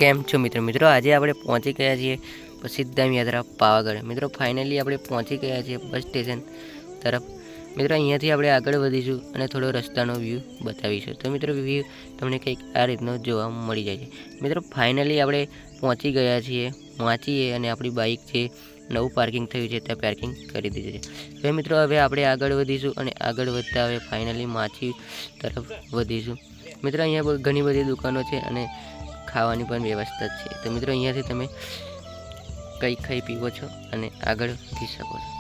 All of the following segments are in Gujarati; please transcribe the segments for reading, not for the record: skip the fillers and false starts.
કેમ છો મિત્રો આજે આપણે પહોંચી ગયા છીએ પ્રસિદ્ધ ધામ યાત્રા પાવાગઢ। મિત્રો ફાઇનલી આપણે પહોંચી ગયા છીએ બસ સ્ટેશન તરફ। મિત્રો અહીંયાથી આપણે આગળ વધીશું અને થોડો રસ્તાનો વ્યૂ બતાવીશું। તો મિત્રો વ્યૂ તમને કંઈક આ રીતનો જોવા મળી જાય છે। મિત્રો ફાઇનલી આપણે પહોંચી ગયા છીએ વાંચીએ અને આપણી બાઇક છે નવું પાર્કિંગ થયું છે ત્યાં પાર્કિંગ કરી દીધું છે। હવે મિત્રો હવે આપણે આગળ વધીશું અને આગળ વધતા હવે ફાઇનલી માછી તરફ વધીશું। મિત્રો અહીંયા ઘણી બધી દુકાનો છે અને ખાવાની પણ વ્યવસ્થા છે। તો મિત્રો અહીંયાથી તમે કંઈ ખાઈ પીવો છો અને આગળ વધી શકો છો।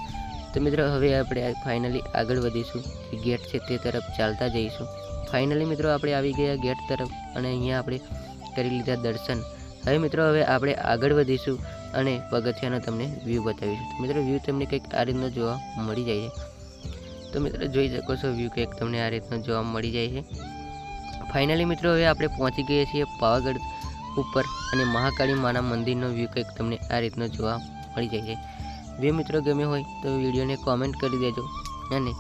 તો મિત્રો હવે આપણે ફાઇનલી આગળ વધીશું, ગેટ છે તે તરફ ચાલતા જઈશું। ફાઇનલી મિત્રો આપણે આવી ગયા ગેટ તરફ અને અહીંયા આપણે કરી લીધા દર્શન। હવે મિત્રો હવે આપણે આગળ વધીશું અને પગથિયાનો તમને વ્યૂ બતાવીશું। તો મિત્રો વ્યૂ તમને કંઈક આ રીતનો જોવા મળી જાય છે। તો મિત્રો જોઈ શકો છો વ્યૂ કંઈક તમને આ રીતનો જોવા મળી જાય છે। ફાઇનલી મિત્રો હવે આપણે પહોંચી ગયા છીએ પાવાગઢ ઉપર અને મહાકાળી માના મંદિરનો વ્યૂ કંઈક તમને આ રીતનો જોવા મળી જાય છે। વ્યૂ મિત્રો ગમે હોય તો વિડીયોને કોમેન્ટ કરી દેજો અને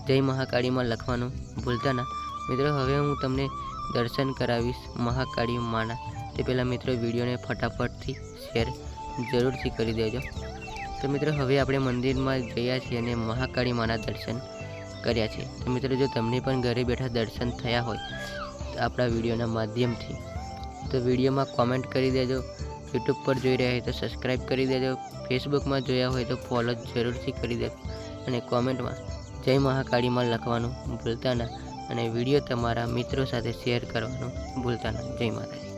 જય મહાકાળીમાં લખવાનું ભૂલતા ના। મિત્રો હવે હું તમને દર્શન કરાવીશ મહાકાળી માના, તે પહેલાં મિત્રો વિડીયોને ફટાફટથી શેર જરૂરથી કરી દેજો। તો મિત્રો હવે આપણે મંદિરમાં ગયા છીએ અને મહાકાળી માના દર્શન કર્યા છે। તો મિત્રો જો તમને પણ ઘરે બેઠા દર્શન થયા હોય આપણા વિડીયોના માધ્યમથી તો વિડીયોમાં કોમેન્ટ કરી દેજો। યુટ્યુબ પર જોઈ રહ્યા હોય તો સબસ્ક્રાઈબ કરી દેજો, ફેસબુકમાં જોયા હોય તો ફોલો જરૂરથી કરી દેજો અને કોમેન્ટમાં જય મહાકાળીમાં લખવાનું ભૂલતા ના અને વિડીયો તમારા મિત્રો સાથે શેર કરવાનું ભૂલતા ના। જય માતાજી।